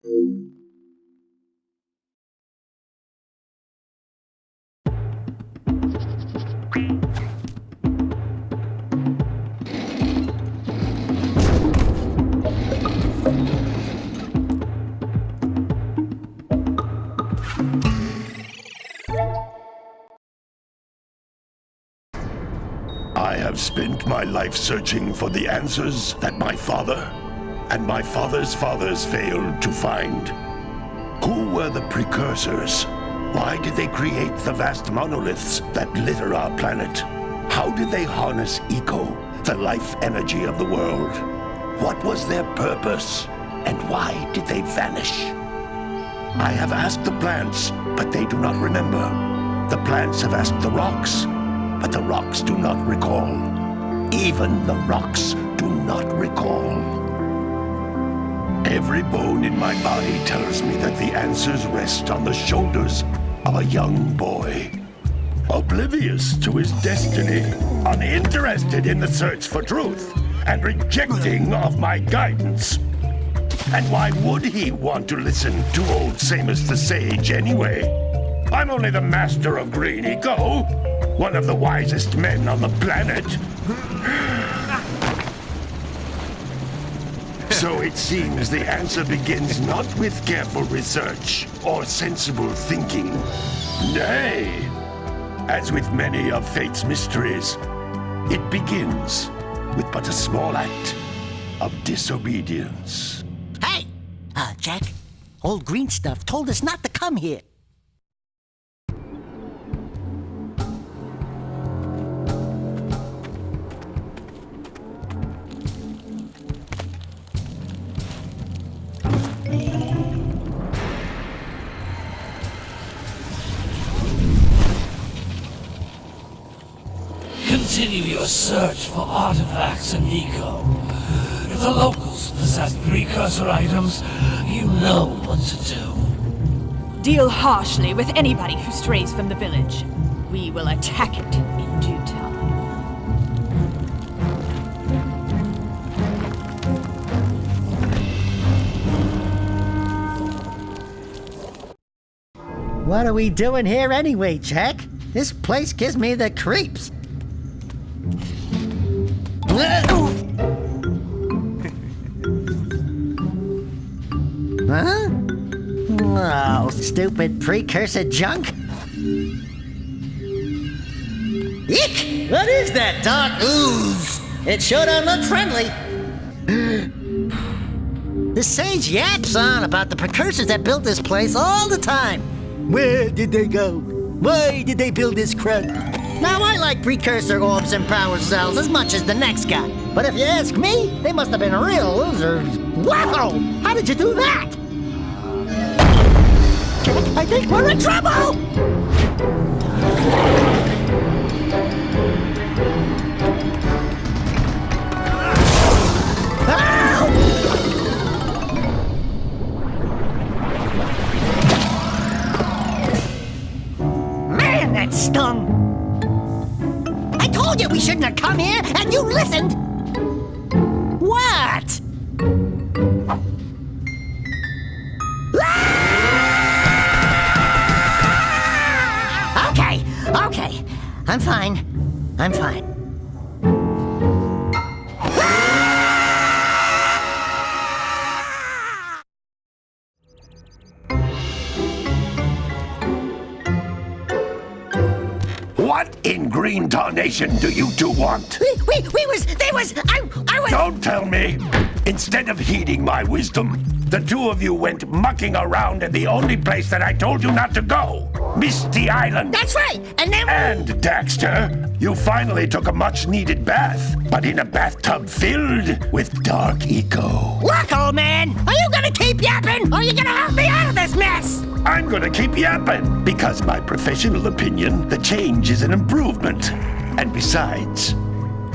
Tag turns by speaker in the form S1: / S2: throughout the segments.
S1: I have spent my life searching for the answers that my father and my father's fathers failed to find. Who were the precursors? Why did they create the vast monoliths that litter our planet? How did they harness eco, the life energy of the world? What was their purpose? And why did they vanish? I have asked the plants, but they do not remember. The plants have asked the rocks, but the rocks do not recall. Even the rocks do not recall. Every bone in my body tells me that the answers rest on the shoulders of a young boy. Oblivious to his destiny, uninterested in the search for truth, and rejecting of my guidance. And why would he want to listen to old Samus the Sage anyway? I'm only the master of green eco, one of the wisest men on the planet. So it seems the answer begins not with careful research or sensible thinking. Nay, as with many of fate's mysteries, it begins with but a small act of disobedience.
S2: Hey! Jack, old green stuff told us not to come here.
S3: Continue your search for artifacts and eco. If the locals possess precursor items, you know what to do.
S4: Deal harshly with anybody who strays from the village. We will attack it in due time.
S2: What are we doing here anyway, Jack? This place gives me the creeps. Huh? Oh, stupid precursor junk. Eek! What is that dark ooze? It sure don't look friendly. The sage yaps on about the precursors that built this place all the time. Where did they go? Why did they build this crud? Now, I like precursor orbs and power cells as much as the next guy. But if you ask me, they must have been real losers. Wow! How did you do that? I think we're in trouble! Man, that stung! I told you we shouldn't have come here, and you listened! What? Okay. I'm fine.
S1: What in green tarnation do you two want?
S2: I was...
S1: Don't tell me! Instead of heeding my wisdom, the two of you went mucking around in the only place that I told you not to go! Misty Island!
S2: That's right! And then...
S1: And, Daxter, you finally took a much-needed bath, but in a bathtub filled with dark eco.
S2: Look, old man! Are you gonna keep yapping, or are you gonna help me out of this mess?
S1: I'm gonna keep yapping, because my professional opinion, the change is an improvement. And besides,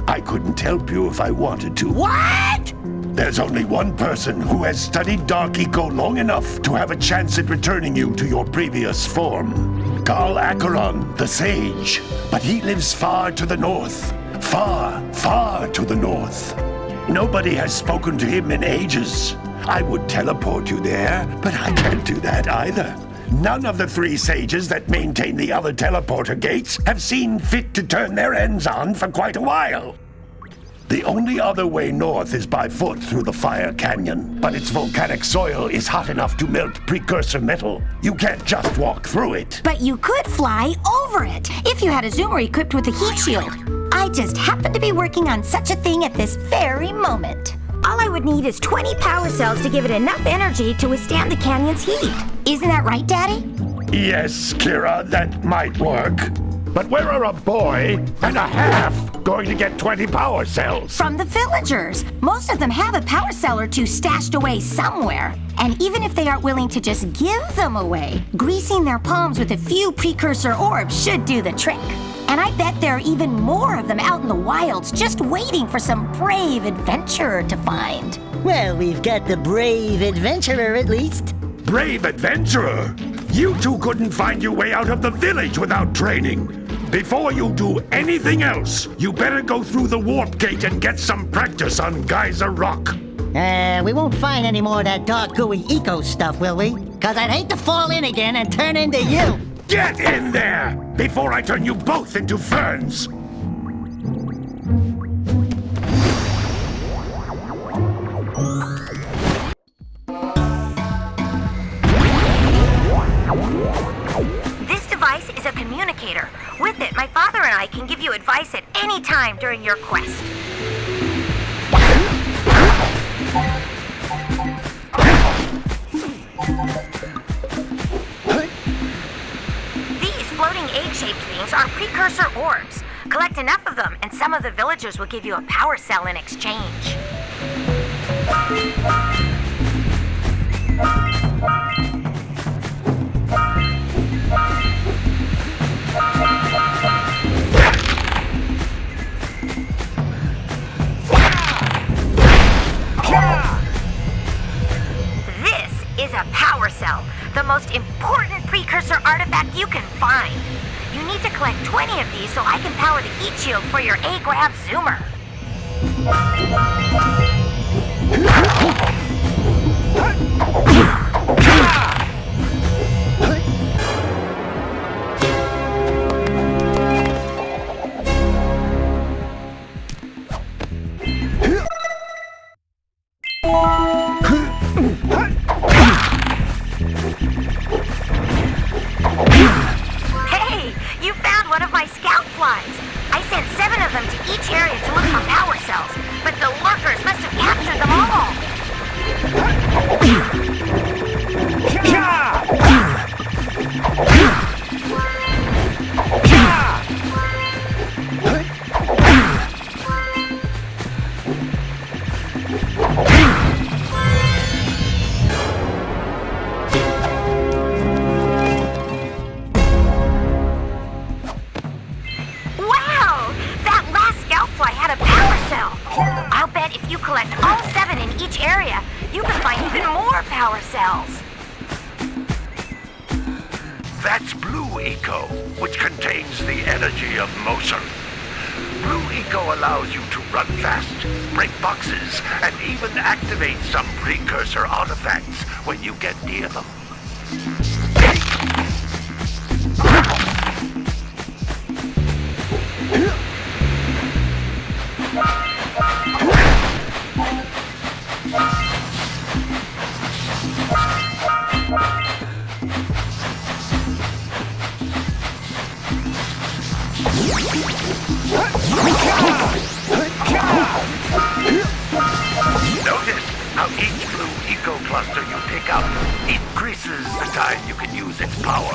S1: I couldn't help you if I wanted to.
S2: What?
S1: There's only one person who has studied Dark Eco long enough to have a chance at returning you to your previous form. Carl Acheron, the Sage. But he lives far to the north. Far, far to the north. Nobody has spoken to him in ages. I would teleport you there, but I can't do that either. None of the 3 sages that maintain the other teleporter gates have seen fit to turn their ends on for quite a while. The only other way north is by foot through the Fire Canyon, but its volcanic soil is hot enough to melt precursor metal. You can't just walk through it.
S5: But you could fly over it if you had a zoomer equipped with a heat shield. I just happen to be working on such a thing at this very moment. All I would need is 20 power cells to give it enough energy to withstand the canyon's heat. Isn't that right, Daddy?
S1: Yes, Kira, that might work. But where are a boy and a half going to get 20 power cells?
S5: From the villagers. Most of them have a power cell or 2 stashed away somewhere. And even if they aren't willing to just give them away, greasing their palms with a few precursor orbs should do the trick. And I bet there are even more of them out in the wilds just waiting for some brave adventurer to find.
S2: Well, we've got the brave adventurer at least.
S1: Brave adventurer! You two couldn't find your way out of the village without training. Before you do anything else, you better go through the warp gate and get some practice on Geyser Rock.
S2: We won't find any more of that dark gooey eco stuff, will we? 'Cause I'd hate to fall in again and turn into you.
S1: Get in there before I turn you both into ferns.
S5: This device is a communicator. With it, my father and I can give you advice at any time during your quest. These floating egg-shaped things are precursor orbs. Collect enough of them, and some of the villagers will give you a power cell in exchange. This is a power cell, the most important precursor artifact you can find. You need to collect 20 of these so I can power the heat shield for your A-Grav zoomer. Hey, you found one of my scout flies. I sent 7 of them to each area to look for power cells, but the lurkers must have captured them all. Wow! That last scout fly had a power cell. I'll bet if you collect all 7 in each area, you can find even more power cells.
S1: That's Blue Eco, which contains the energy of motion. Blue Eco allows you to run fast, break boxes, and even activate some precursor artifacts when you get near them. Notice how each Blue Eco cluster you pick up increases the time you can use its power.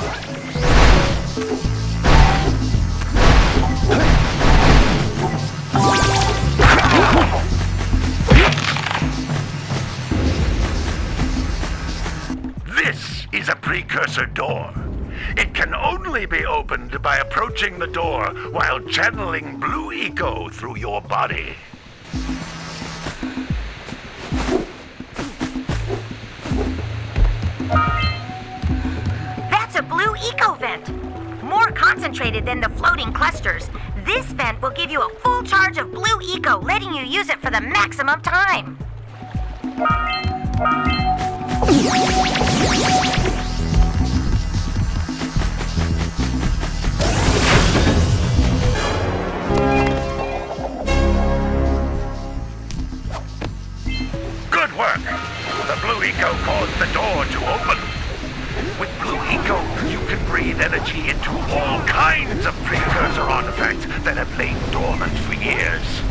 S1: This is a precursor door. It can only be opened by approaching the door while channeling Blue Eco through your body.
S5: That's a Blue Eco vent. More concentrated than the floating clusters. This vent will give you a full charge of Blue Eco, letting you use it for the maximum time.
S1: Good work. The blue eco caused the door to open. With blue eco, you can breathe energy into all kinds of precursor artifacts that have lain dormant for years.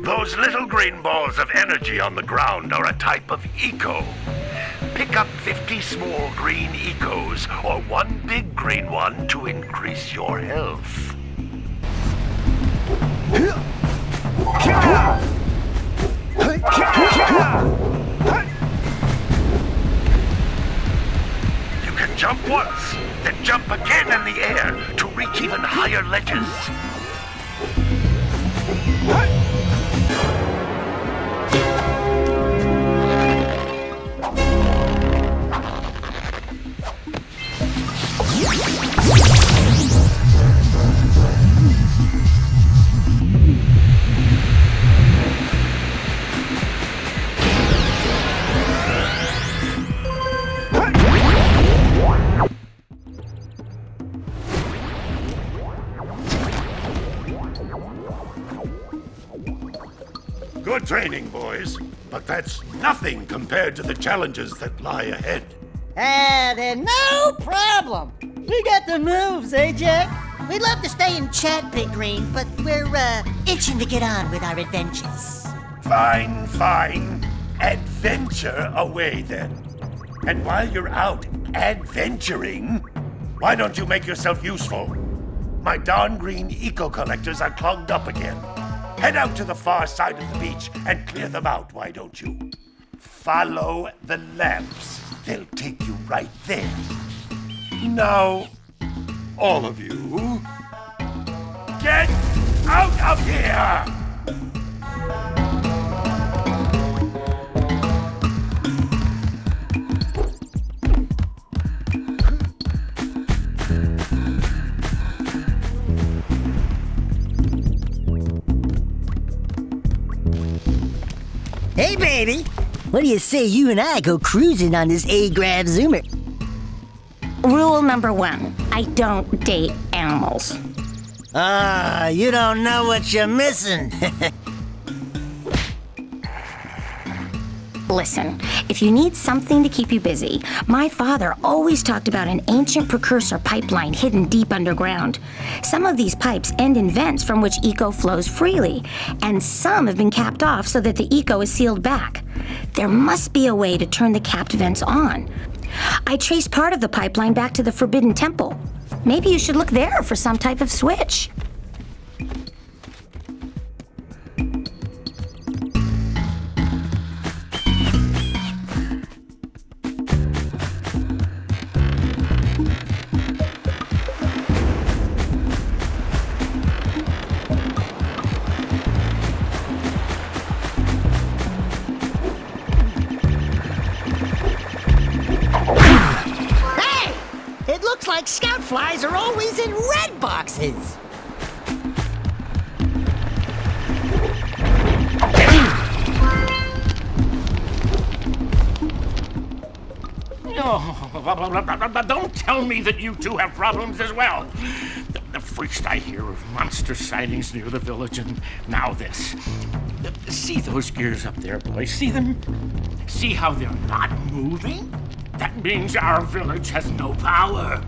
S1: Those little green balls of energy on the ground are a type of eco. Pick up 50 small green ecos or one big green one to increase your health. You can jump once, then jump again in the air to reach even higher ledges. Good training, boys, but that's nothing compared to the challenges that lie ahead.
S2: Then no problem. We got the moves, eh, Jack?
S6: We'd love to stay and chat, Big Green, but we're, itching to get on with our adventures.
S1: Fine, fine. Adventure away, then. And while you're out adventuring, why don't you make yourself useful? My darn green eco-collectors are clogged up again. Head out to the far side of the beach and clear them out, why don't you? Follow the lamps. They'll take you right there. Now, all of you, get out of here!
S2: Hey, baby. What do you say you and I go cruising on this A-Grav Zoomer?
S5: Rule number 1, I don't date animals.
S2: You don't know what you're missing.
S5: Listen, if you need something to keep you busy, my father always talked about an ancient precursor pipeline hidden deep underground. Some of these pipes end in vents from which eco flows freely, and some have been capped off so that the eco is sealed back. There must be a way to turn the capped vents on. I traced part of the pipeline back to the Forbidden Temple. Maybe you should look there for some type of switch.
S2: It looks like scout flies are always in red boxes.
S7: Oh, don't tell me that you two have problems as well. First I hear of monster sightings near the village, and now this. See those gears up there, boys? See them? See how they're not moving? That means our village has no power.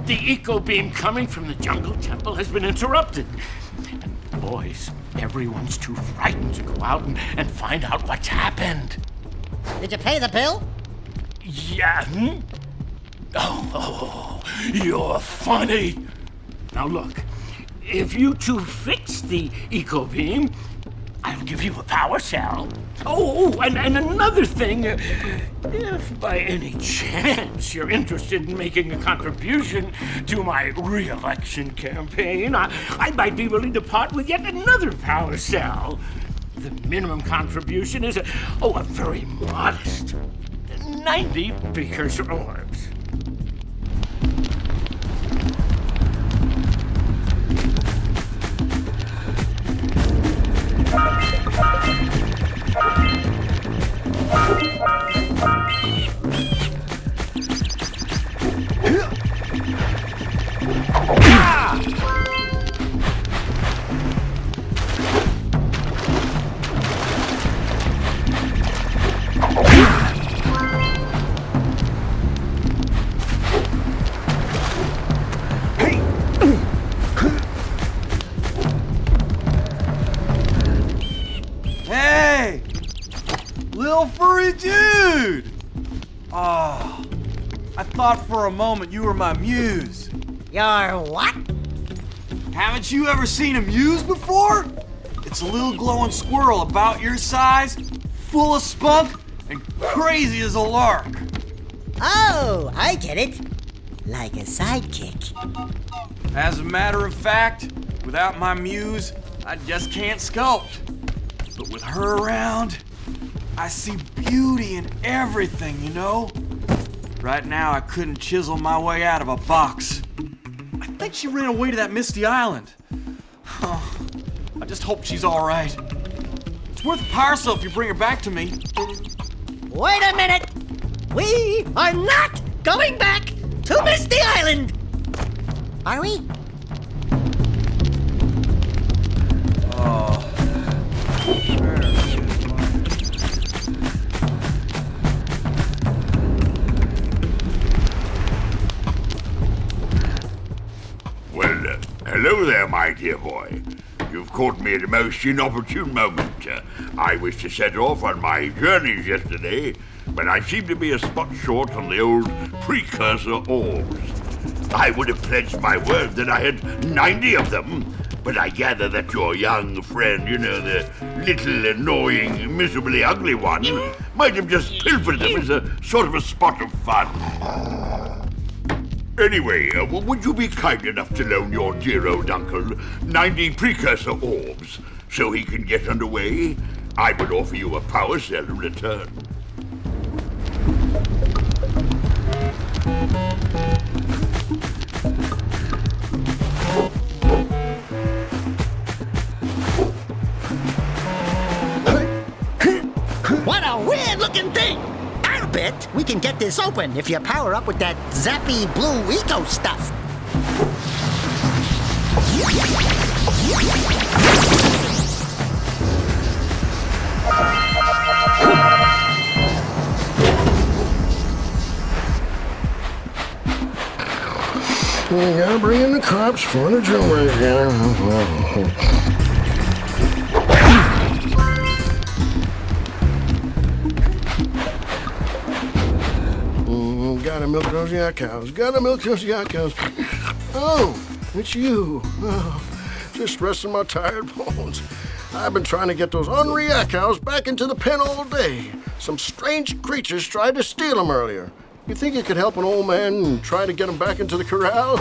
S7: The eco beam coming from the jungle temple has been interrupted. And boys, everyone's too frightened to go out and find out what's happened.
S6: Did you pay the bill?
S7: Yeah. Oh, you're funny. Now look, if you two fix the eco beam, I'll give you a power cell. Oh, and another thing, if by any chance you're interested in making a contribution to my re-election campaign, I might be willing to part with yet another power cell. The minimum contribution is a very modest 90 precursor orbs.
S8: Oh, I thought for a moment you were my muse.
S6: Your what?
S8: Haven't you ever seen a muse before? It's a little glowing squirrel about your size, full of spunk, and crazy as a lark.
S6: Oh, I get it. Like a sidekick.
S8: As a matter of fact, without my muse, I just can't sculpt. But with her around, I see beauty in everything, you know? Right now, I couldn't chisel my way out of a box. I think she ran away to that misty island. I just hope she's all right. It's worth a power cell if you bring her back to me.
S6: Wait a minute! We are not going back to Misty Island! Are we?
S9: Well, hello there, my dear boy. You've caught me at a most inopportune moment. I was to set off on my journeys yesterday, but I seem to be a spot short on the old precursor orbs. I would have pledged my word that I had 90 of them, but I gather that your young friend, you know, the little annoying, miserably ugly one, might have just pilfered them as a sort of a spot of fun. Anyway, would you be kind enough to loan your dear old uncle 90 precursor orbs so he can get underway? I would offer you a power cell in return.
S2: What a weird-looking thing! I'll bet we can get this open if you power up with that zappy blue eco stuff.
S10: You gotta bring in the cops for the jailbreak. Gotta milk those yak cows. Gotta milk those yak cows. Oh, it's you. Oh, just resting my tired bones. I've been trying to get those ornery yak cows back into the pen all day. Some strange creatures tried to steal them earlier. You think you could help an old man and try to get him back into the corral?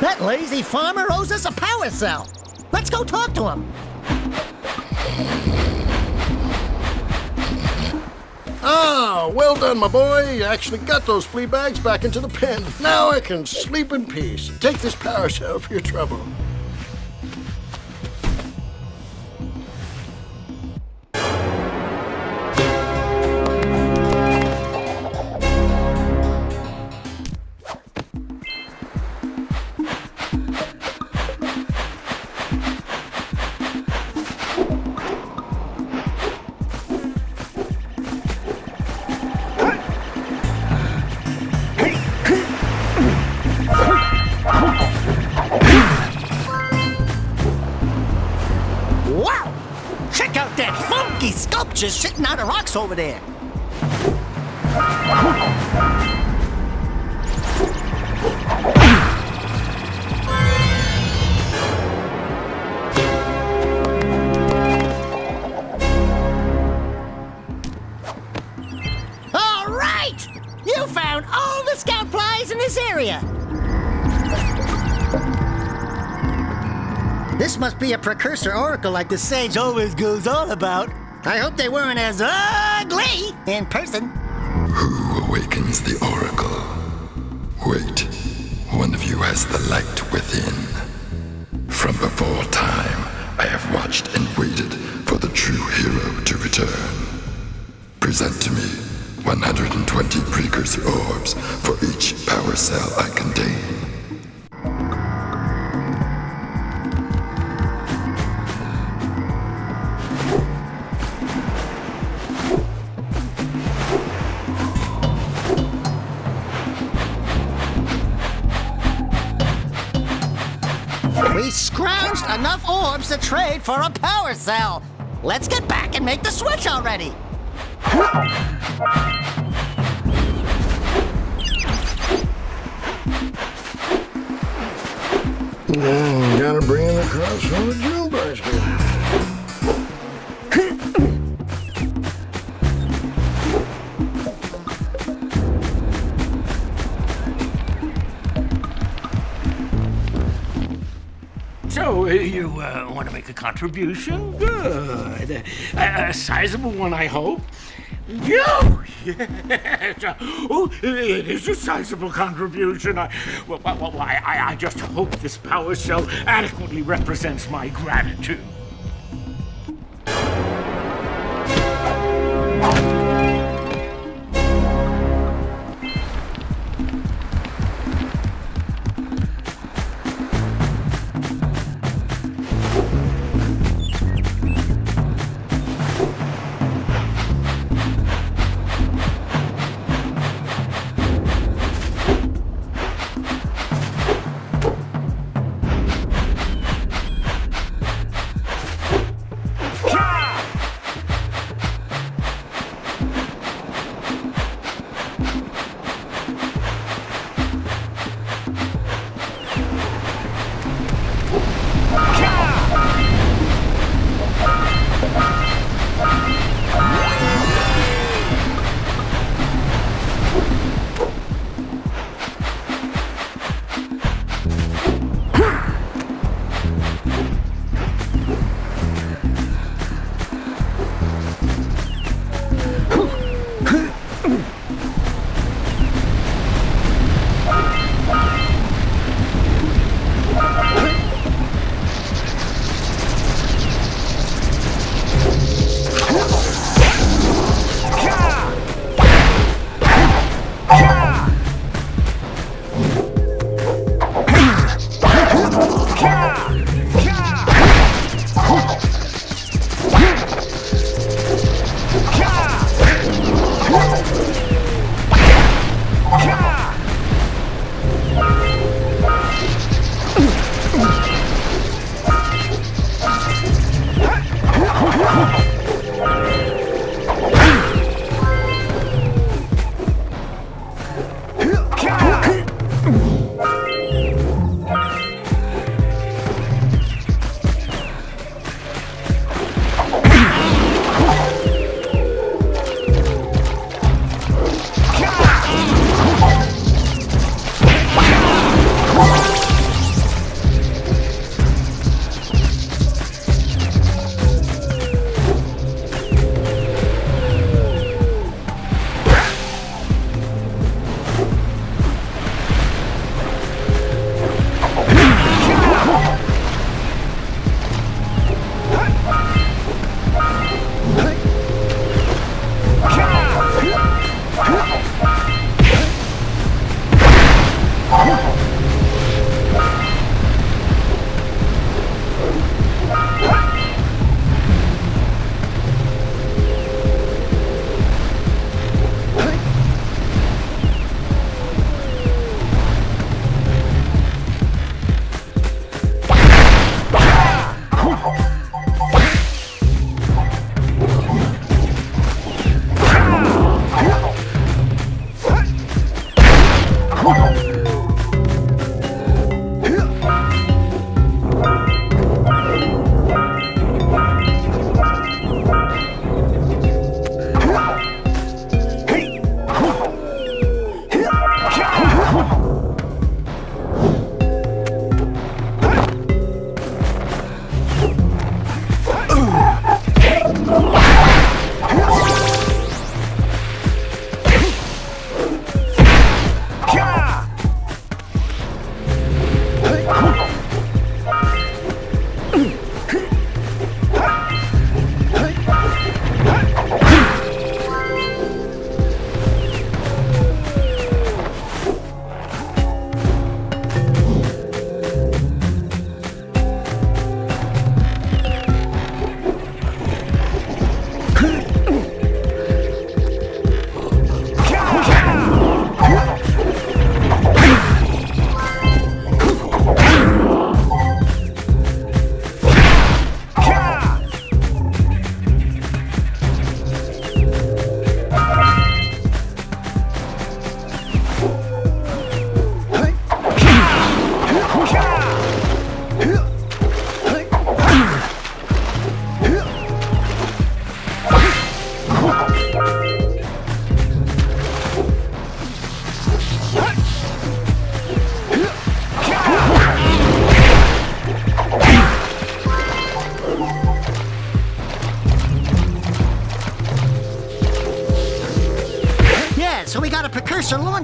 S2: That lazy farmer owes us a power cell. Let's go talk to him.
S10: Ah, well done, my boy. You actually got those flea bags back into the pen. Now I can sleep in peace. Take this power cell for your trouble.
S2: Wow! Check out that funky sculpture sitting out of rocks over there. All right! You found all the scout flies in this area. This must be a precursor oracle like the sage always goes on about. I hope they weren't as ugly in person.
S11: Who awakens the oracle? Wait, one of you has the light within. From before time, I have watched and waited for the true hero to return. Present to me 120 precursor orbs for each power cell I contain.
S2: We scrounged enough orbs to trade for a power cell. Let's get back and make the switch already.
S10: Gotta bring in the crops from the June basket.
S7: So, you want to make a contribution? Good. A sizable one, I hope. Yes. Oh, it is a sizable contribution. I just hope this power cell adequately represents my gratitude.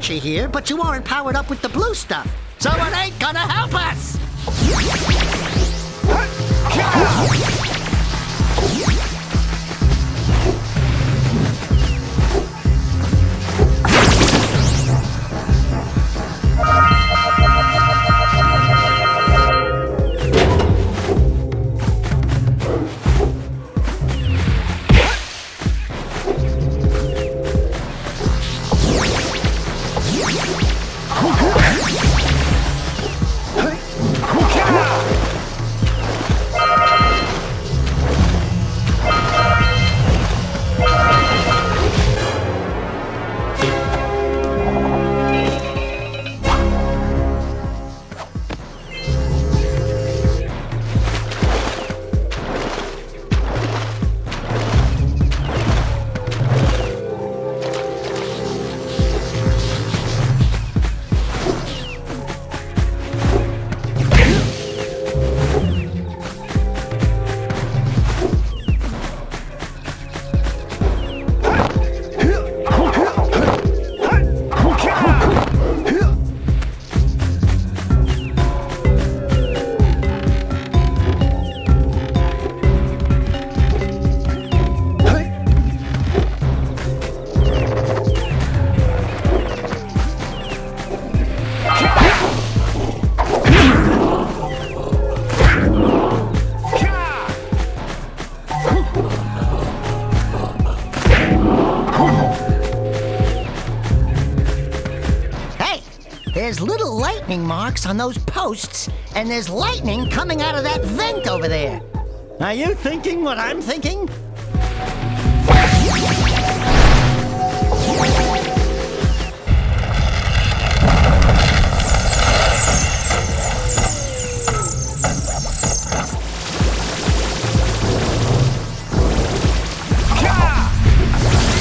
S2: launcher here, but you aren't powered up with the blue stuff. So it ain't gonna help us! There's little lightning marks on those posts, and there's lightning coming out of that vent over there. Are you thinking what I'm thinking?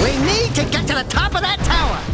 S2: We need to get to the top of that tower!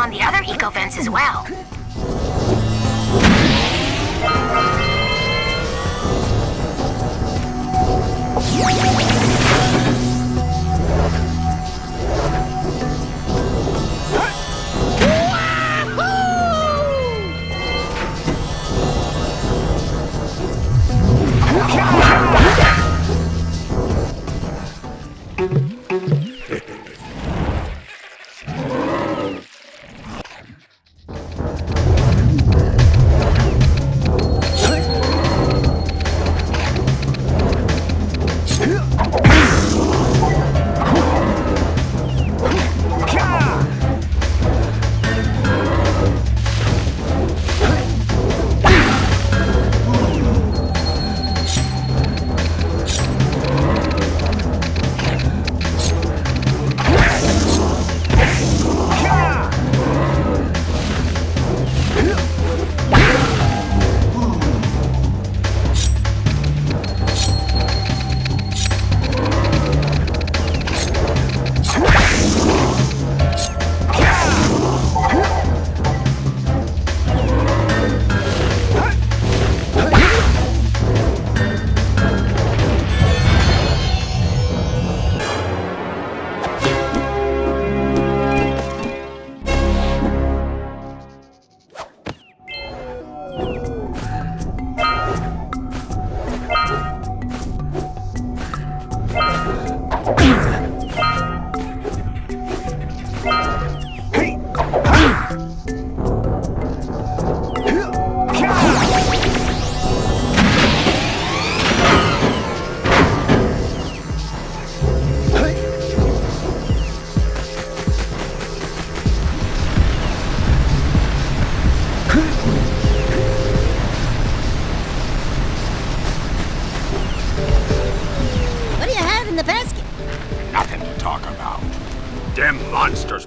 S5: on the other eco fence as well.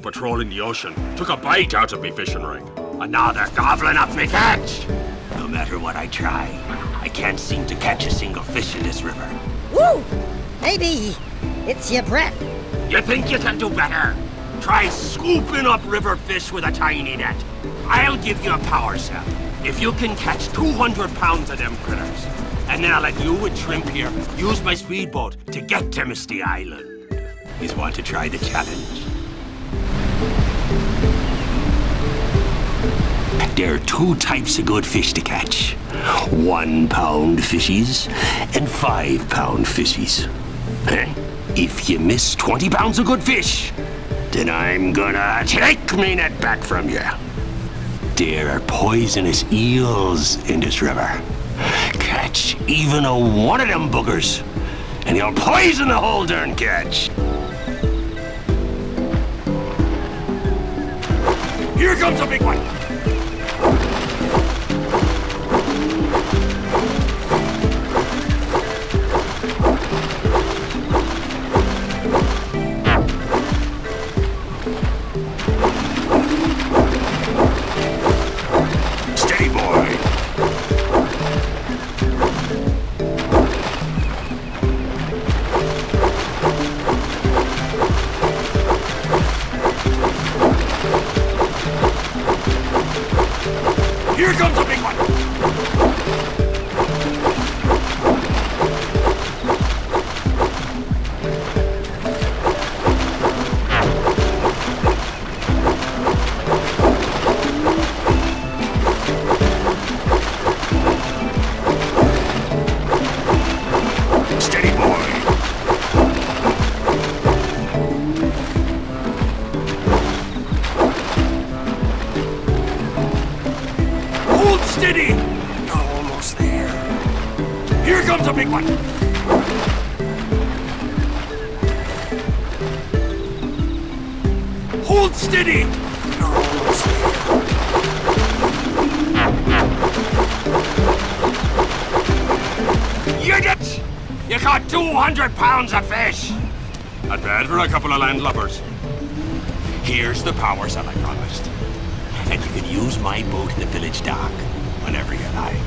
S12: patrolling the ocean took a bite out of me fishing rig. And now they're gobbling up me catch. No matter what I try, I can't seem to catch a single fish in this river.
S6: Woo! Maybe it's your breath.
S12: You think you can do better? Try scooping up river fish with a tiny net. I'll give you a power cell if you can catch 200 pounds of them critters. And then I'll let you and Shrimp here use my speedboat to get to Misty Island. You want to try the challenge? There are two types of good fish to catch. 1 pound fishies and 5 pound fishies. If you miss 20 pounds of good fish, then I'm gonna take me net back from you. There are poisonous eels in this river. Catch even one of them boogers, and you'll poison the whole darn catch. Here comes a big one. Steady, boy. Here comes a big one! Steady, boy! Hold steady! You're almost there. Here comes a big one! Hold steady! You're almost there. You did it! You caught 200 pounds of fish! Not bad for a couple of landlubbers. Here's the power cell I promised. And you can use my boat at the village dock whenever you like.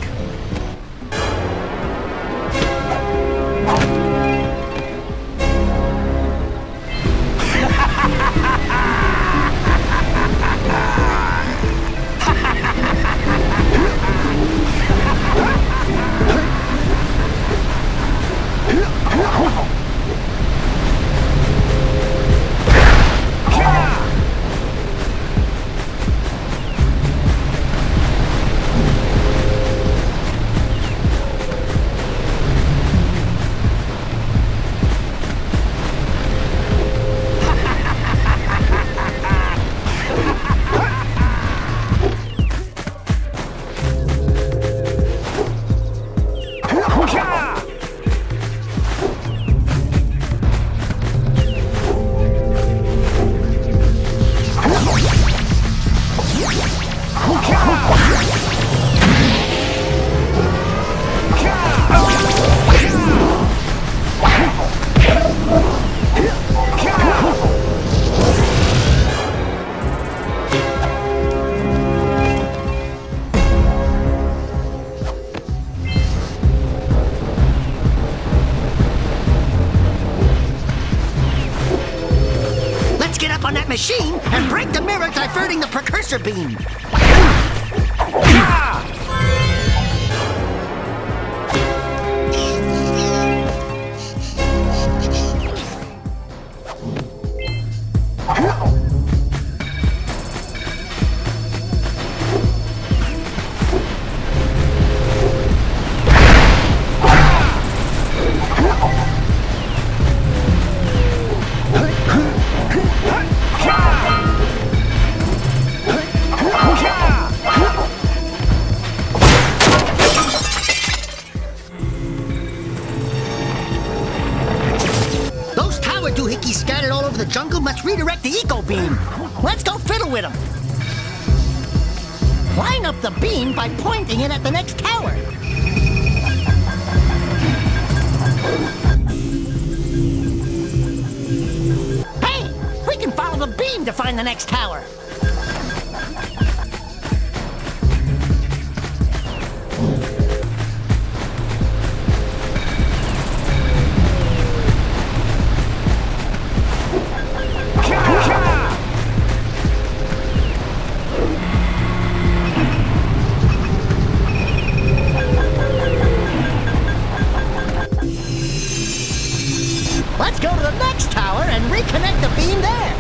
S6: On that machine and break the mirror diverting the precursor beam. Scattered all over the jungle must redirect the eco beam. Let's go fiddle with them. Line up the beam by pointing it at the next tower. Hey, we can follow the beam to find the next tower. Let's go to the next tower and reconnect the beam there.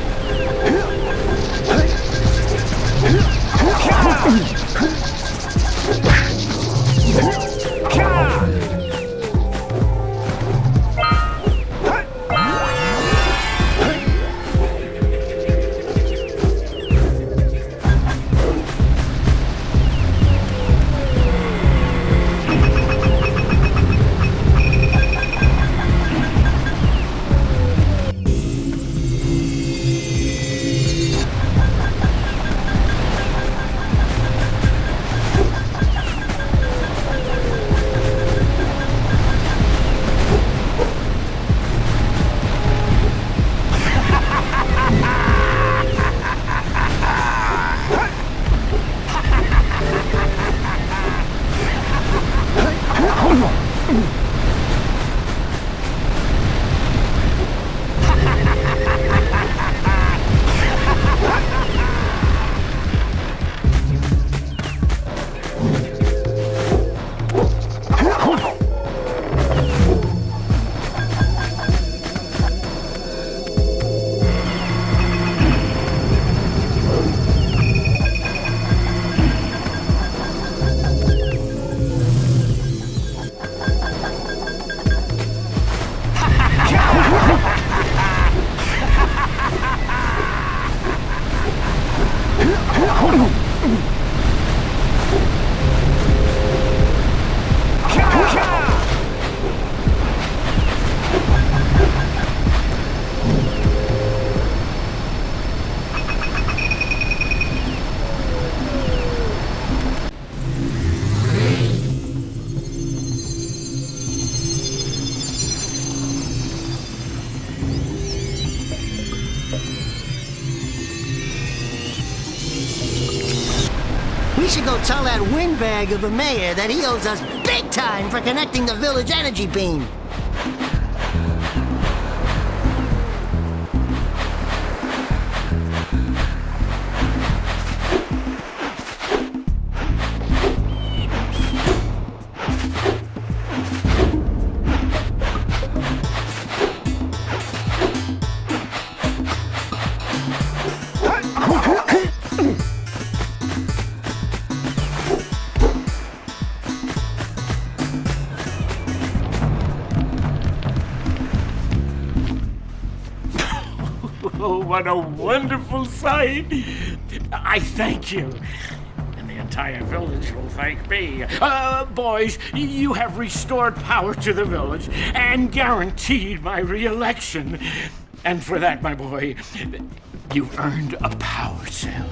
S6: We should go tell that windbag of a mayor that he owes us big time for connecting the village energy beam.
S7: Oh, what a wonderful sight! I thank you. And the entire village will thank me. Boys, you have restored power to the village and guaranteed my re-election. And for that, my boy, you've earned a power cell.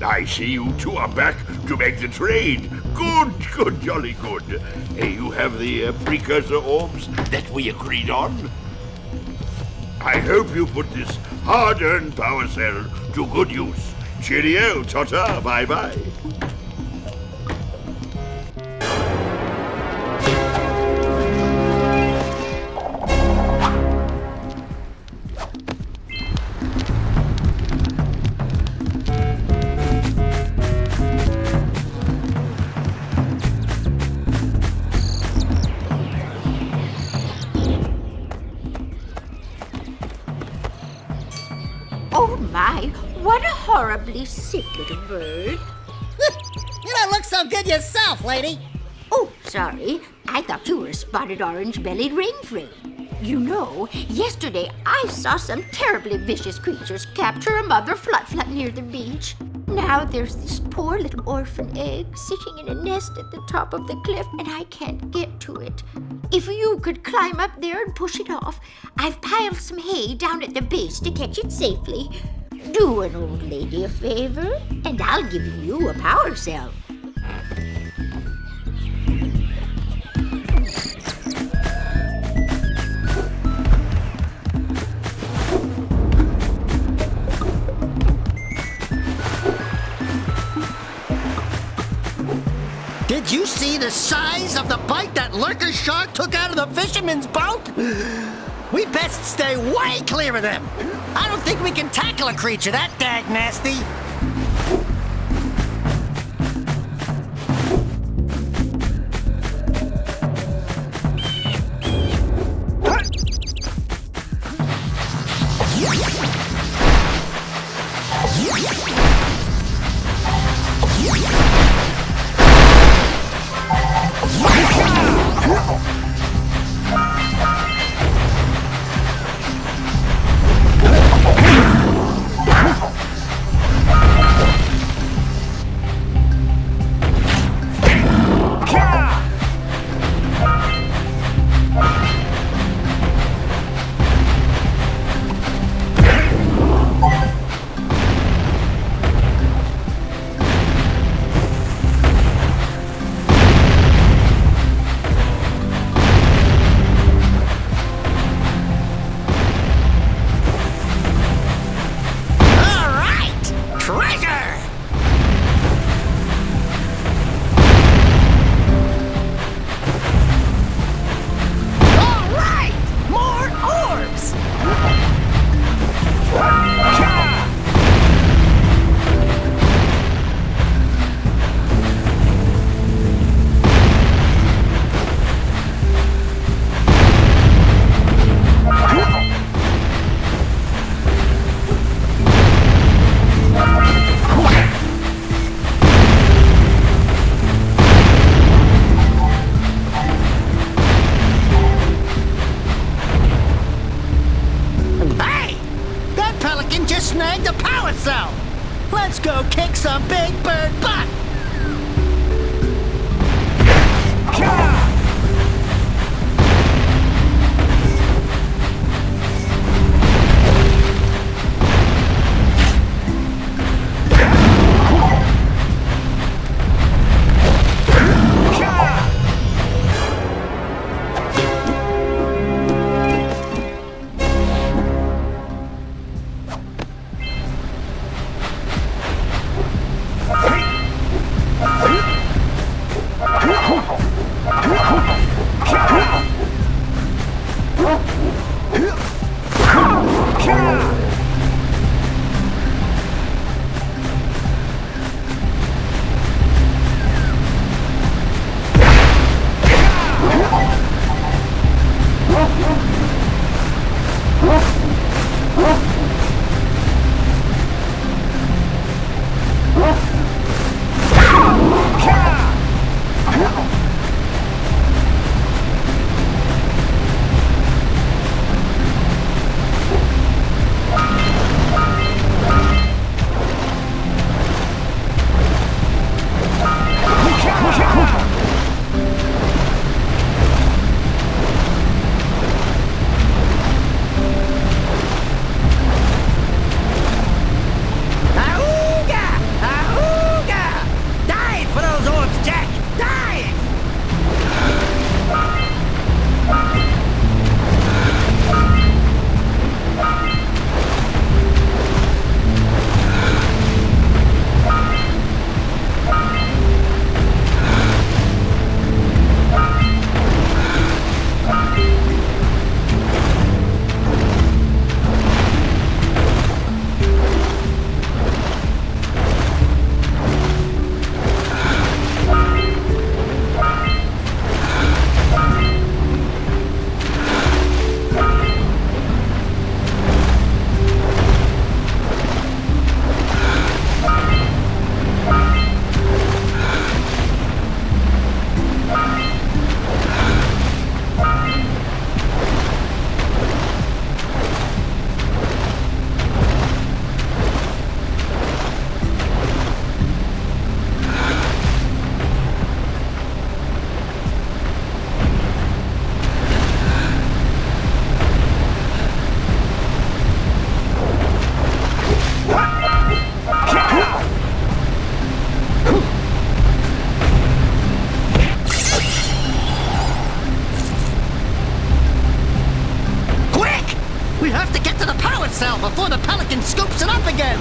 S9: I see you two are back to make the trade. Good, jolly good. You have the precursor orbs that we agreed on? I hope you put this hard-earned power cell to good use. Cheerio, ta-ta, bye-bye.
S13: Oh my, what a horribly sick little bird.
S6: You don't look so good yourself, lady.
S13: Oh, sorry. I thought you were a spotted orange-bellied rainframe. You know, yesterday I saw some terribly vicious creatures capture a mother flut-flut near the beach. Now there's this poor little orphan egg sitting in a nest at the top of the cliff, and I can't get to it. If you could climb up there and push it off, I've piled some hay down at the base to catch it safely. Do an old lady a favor, and I'll give you a power cell.
S6: Did you see the size of the bite that lurker shark took out of the fisherman's boat? We best stay way clear of them. I don't think we can tackle a creature that dag nasty. Snagged a power cell! Let's go kick some big bird butt! cell before the pelican scoops it up again!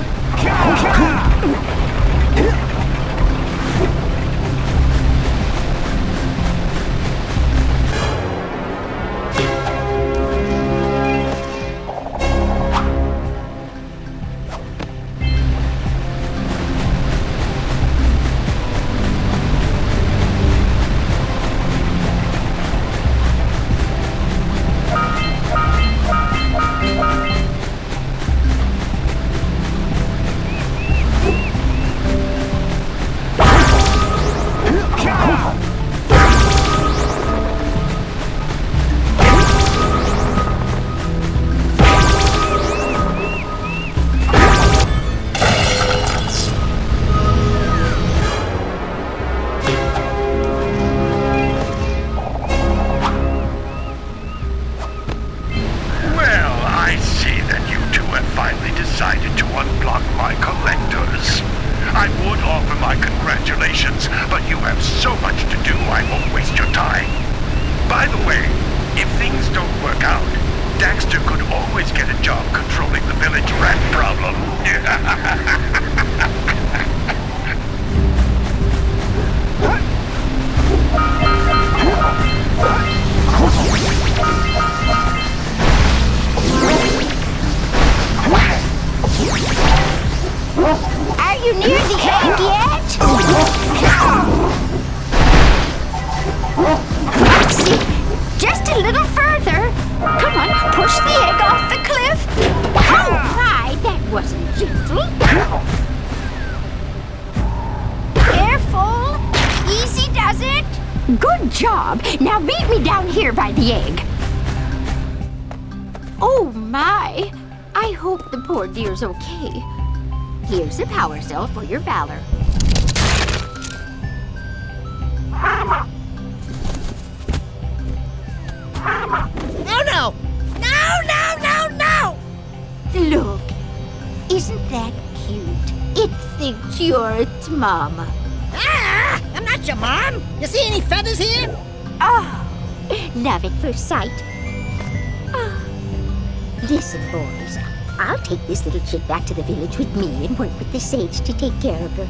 S1: Decided to unblock my collectors. I would offer my congratulations, but you have so much to do I won't waste your time. By the way, if things don't work out, Daxter could always get a job controlling the village rat problem.
S13: Are you near the egg yet? Roxy, just a little further. Come on, push the egg off the cliff. Oh my, that wasn't gentle. Careful. Easy does it. Good job. Now meet me down here by the egg. Oh my. I hope the poor dear's okay. Here's a power cell for your valor.
S6: Oh no! No, no, no, no!
S13: Look, isn't that cute? It thinks you're its mama.
S6: Ah! I'm not your mom! You see any feathers here?
S13: Oh, love at first sight. Oh. Listen, boys. I'll take this little chick back to the village with me and work with the sage to take care of her.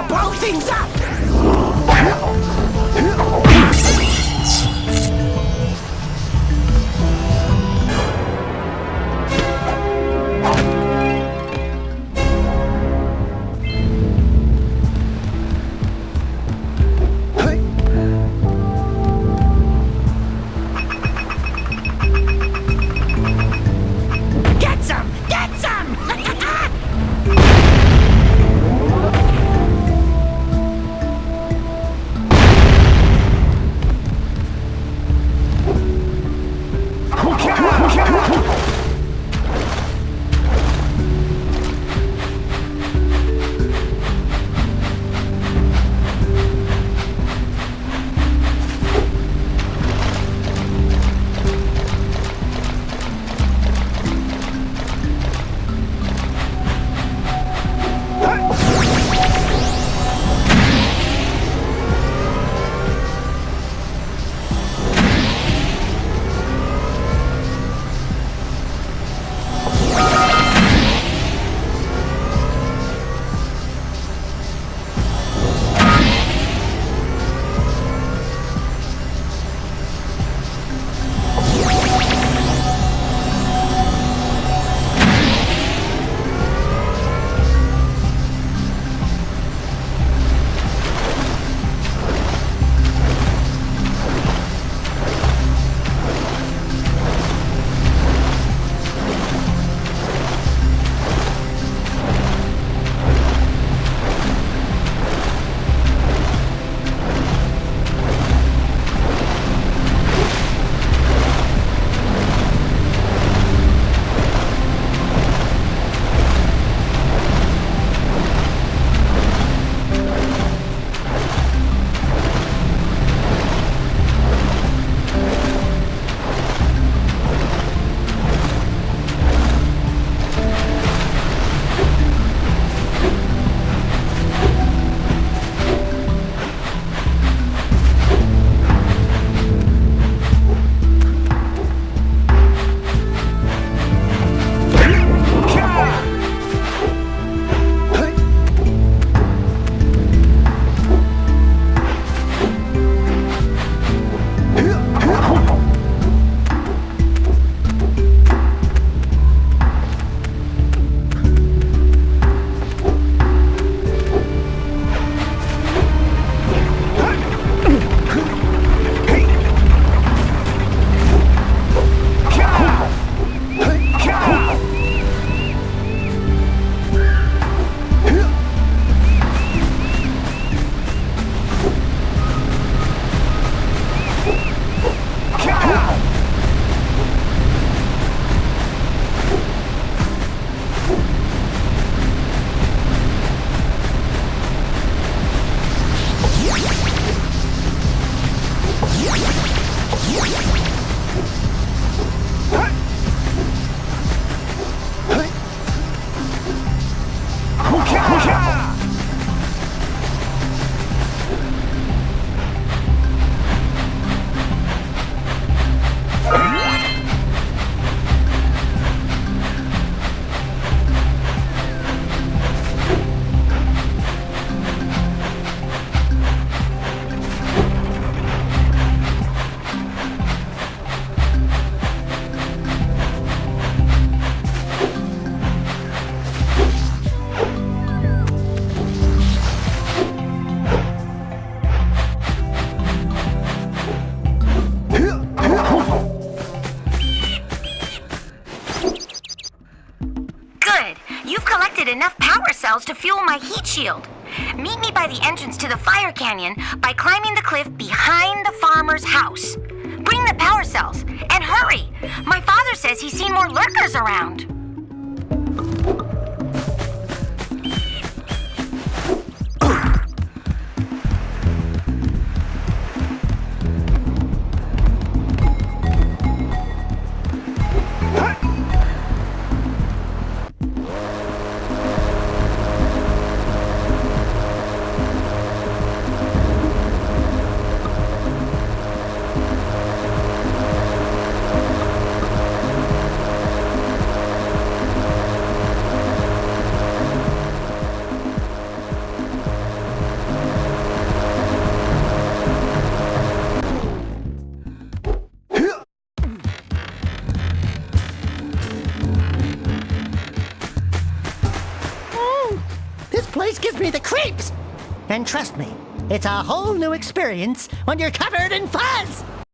S6: blow things up! Get some! Get some!
S5: enough power cells to fuel my heat shield. Meet me by the entrance to the fire canyon by climbing the cliff behind the farmer's house. Bring the power cells, and hurry! My father says he's seen more lurkers around.
S2: And trust me, it's a whole new experience when you're covered in fuzz!